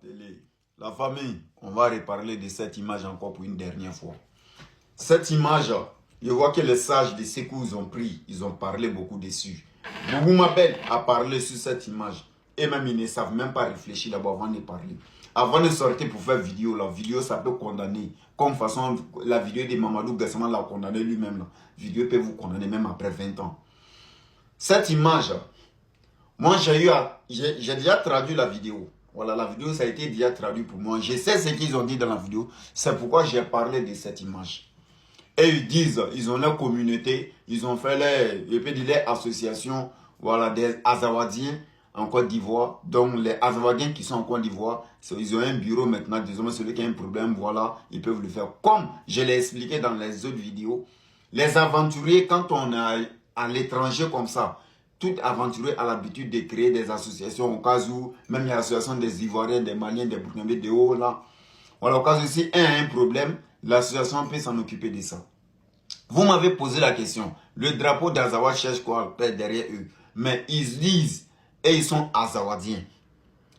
télé. La famille, on va reparler de cette image encore pour une dernière fois. Cette image, je vois que les sages de Sékou, ils ont parlé beaucoup dessus. Boubou Mabel a parlé sur cette image. Et même ils ne savent même pas réfléchir d'abord avant de parler. Avant de sortir pour faire vidéo, la vidéo ça peut condamner. Comme façon, la vidéo de Mamadou Gassama l'a condamné lui-même. La vidéo peut vous condamner même après 20 ans. Cette image, moi j'ai déjà traduit la vidéo. Voilà, la vidéo ça a été déjà traduit pour moi. Je sais ce qu'ils ont dit dans la vidéo. C'est pourquoi j'ai parlé de cette image. Et ils disent, ils ont leur communauté, ils ont fait les associations, voilà, des Azawadiens en Côte d'Ivoire. Donc les Azawadiens qui sont en Côte d'Ivoire, ils ont un bureau maintenant. Désormais, celui qui a un problème, voilà, ils peuvent le faire. Comme je l'ai expliqué dans les autres vidéos, les aventuriers, quand on est à l'étranger comme ça, tout aventurier a l'habitude de créer des associations au cas où, même l'association des Ivoiriens, des Maliens, des Burkinabés, des hauts là. Voilà, au cas où si un a un problème, l'association peut s'en occuper de ça. Vous m'avez posé la question. Le drapeau d'Azawad cherche quoi derrière eux? Mais ils disent, et ils sont Azawadiens.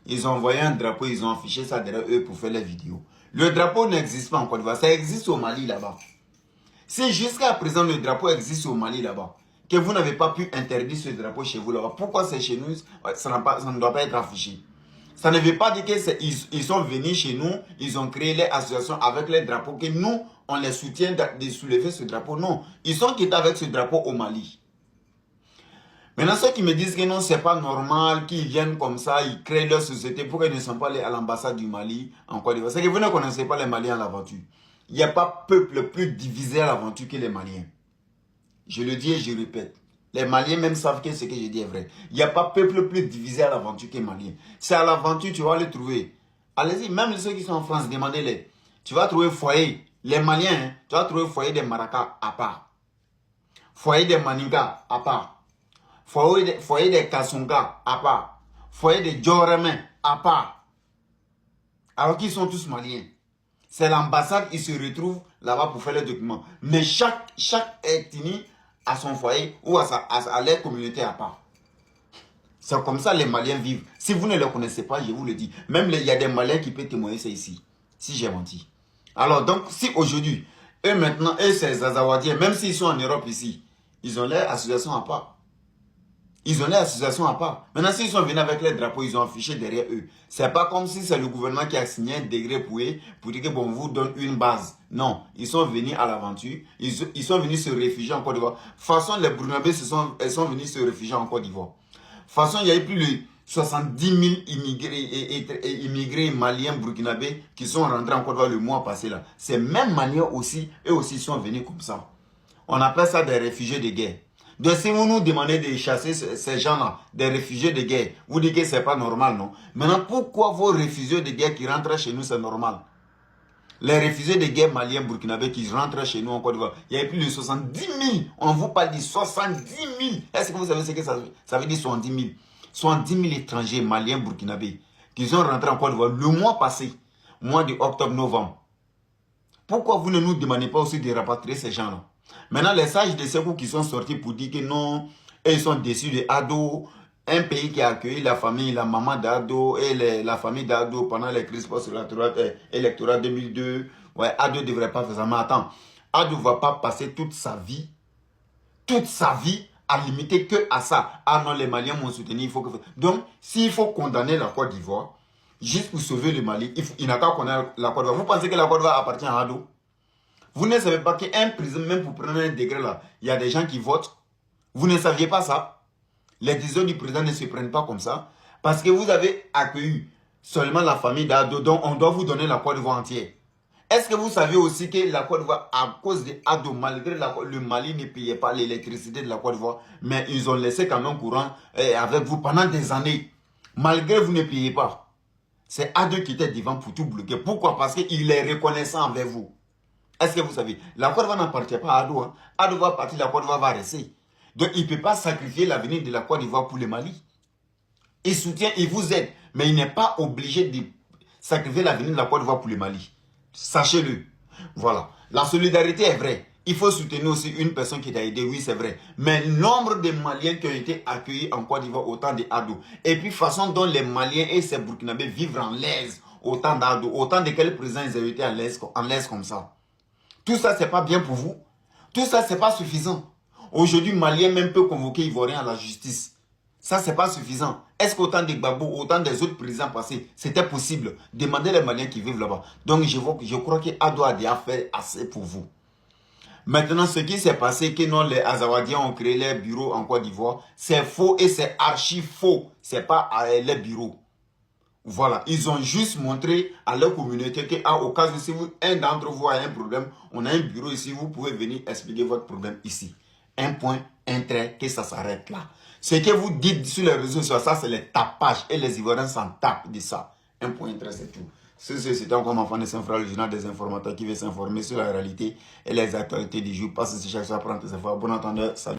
Ils ont envoyé un drapeau, ils ont affiché ça derrière eux pour faire les vidéos. Le drapeau n'existe pas en Côte d'Ivoire, ça existe au Mali là-bas. Si jusqu'à présent le drapeau existe au Mali là-bas, que vous n'avez pas pu interdire ce drapeau chez vous là-bas, pourquoi c'est chez nous, ça ne doit pas être affiché? Ça ne veut pas dire qu'ils sont venus chez nous, ils ont créé les associations avec les drapeaux, que nous, on les soutient de soulever ce drapeau. Non, ils sont quittés avec ce drapeau au Mali. Maintenant, ceux qui me disent que non, c'est pas normal, qu'ils viennent comme ça, ils créent leur société, pourquoi ils ne sont pas allés à l'ambassade du Mali en Côte d'Ivoire? C'est que vous ne connaissez pas les Maliens à l'aventure. Il n'y a pas peuple plus divisé à l'aventure que les Maliens. Je le dis et je répète. Les Maliens même savent que ce que je dis est vrai. Il n'y a pas peuple plus divisé à l'aventure que les Maliens. C'est à l'aventure, tu vas les trouver. Allez-y, même ceux qui sont en France, demandez-les. Tu vas trouver foyer. Les Maliens, hein, tu vas trouver foyer des Maracas à part. Foyer des Maninga à part. Foyer des Kasonga à part. Foyer des Djoreme à part. Alors qu'ils sont tous Maliens. C'est l'ambassade, ils se retrouvent là-bas pour faire les documents. Mais chaque ethnie a son foyer ou à leur communauté à part. C'est comme ça les Maliens vivent. Si vous ne le connaissez pas, je vous le dis. Même il y a des Maliens qui peuvent témoigner ça ici. Si j'ai menti. Alors donc, si aujourd'hui, eux maintenant, eux ces Azawadiens, même s'ils sont en Europe ici, ils ont leur association à part. Ils ont leur association à part. Maintenant, s'ils sont venus avec les drapeaux, ils ont affiché derrière eux. C'est pas comme si c'est le gouvernement qui a signé un décret pour eux, pour dire que bon, on vous donne une base. Non, ils sont venus à l'aventure. Ils sont venus se réfugier en Côte d'Ivoire. De toute façon, les Burkinabés sont venus se réfugier en Côte d'Ivoire. De toute façon, il y a eu plus de 70 000 immigrés maliens burkinabés qui sont rentrés en Côte d'Ivoire le mois passé là. Ces mêmes Maliens aussi, eux aussi sont venus comme ça. On appelle ça des réfugiés de guerre. Donc si vous nous demandez de chasser ces gens-là, des réfugiés de guerre, vous dites que ce n'est pas normal, non? Maintenant, pourquoi vos réfugiés de guerre qui rentrent chez nous, c'est normal? Les réfugiés de guerre maliens burkinabés qui rentrent chez nous en Côte d'Ivoire, il y a plus de 70 000. On vous parle de 70 000. Est-ce que vous savez ce que ça veut dire 70 000? 70 000 étrangers maliens burkinabés qui sont rentrés en Côte d'Ivoire le mois passé, mois de octobre-novembre. Pourquoi vous ne nous demandez pas aussi de rapatrier ces gens-là? Maintenant, les sages de Sékou qui sont sortis pour dire que non, ils sont déçus de Ado, un pays qui a accueilli la famille, la maman d'Ado et la famille d'Ado pendant les crises post-électorales 2002. Ouais, Ado ne devrait pas faire ça. Mais attends, Ado ne va pas passer toute sa vie à limiter que à ça. Ah non, les Maliens m'ont soutenu, il faut que... Donc, s'il faut condamner la Côte d'Ivoire, juste pour sauver le Mali, il n'a qu'à condamner la Côte d'Ivoire. Vous pensez que la Côte d'Ivoire appartient à Ado? Vous ne savez pas qu'un président, même pour prendre un décret là, il y a des gens qui votent. Vous ne saviez pas ça? Les décisions du président ne se prennent pas comme ça. Parce que vous avez accueilli seulement la famille d'Ado, donc on doit vous donner la Côte d'Ivoire entière. Est-ce que vous savez aussi que la Côte d'Ivoire, à cause d'Ado, malgré le Mali ne payait pas l'électricité de la Côte d'Ivoire, mais ils ont laissé quand même courant avec vous pendant des années. Malgré vous ne payez pas. C'est Ado qui était devant pour tout bloquer. Pourquoi? Parce qu'il est reconnaissant envers vous. Est-ce que vous savez? La Côte d'Ivoire n'appartient pas à Ado. Hein. Ado va partir, la Côte d'Ivoire va rester. Donc il ne peut pas sacrifier l'avenir de la Côte d'Ivoire pour le Mali. Il soutient, il vous aide. Mais il n'est pas obligé de sacrifier l'avenir de la Côte d'Ivoire pour le Mali. Sachez-le. Voilà. La solidarité est vraie. Il faut soutenir aussi une personne qui t'a aidé, oui c'est vrai. Mais le nombre de Maliens qui ont été accueillis en Côte d'Ivoire au temps de Ado. Et puis façon dont les Maliens et ces Burkinabés vivent en l'aise autant d'Ado, autant de quel président ils avaient été en l'aise comme ça. Tout ça, c'est pas bien pour vous. Tout ça, c'est pas suffisant. Aujourd'hui, Malien même peut convoquer Ivoirien à la justice. Ça, c'est pas suffisant. Est-ce qu'autant de Gbagbo, autant des autres présidents passés, c'était possible? Demandez les Maliens qui vivent là-bas. Donc, je crois qu'Ado a déjà fait assez pour vous. Maintenant, ce qui s'est passé, que non, les Azawadiens ont créé les bureaux en Côte d'Ivoire, c'est faux et c'est archi faux. C'est pas les bureaux. Voilà, ils ont juste montré à leur communauté qu'au cas où si un d'entre vous a un problème, on a un bureau ici, vous pouvez venir expliquer votre problème ici. Un point, un trait, que ça s'arrête là. Ce que vous dites sur les réseaux sociaux, ça c'est les tapages et les Ivoiriens s'en tapent de ça. Un point, un trait, c'est tout. C'est encore mon enfant de Saint-Frère, le journal des informateurs qui veut s'informer sur la réalité et les actualités du jour. Passe chaque soir, prendre tes efforts. Bon entendeur, salut.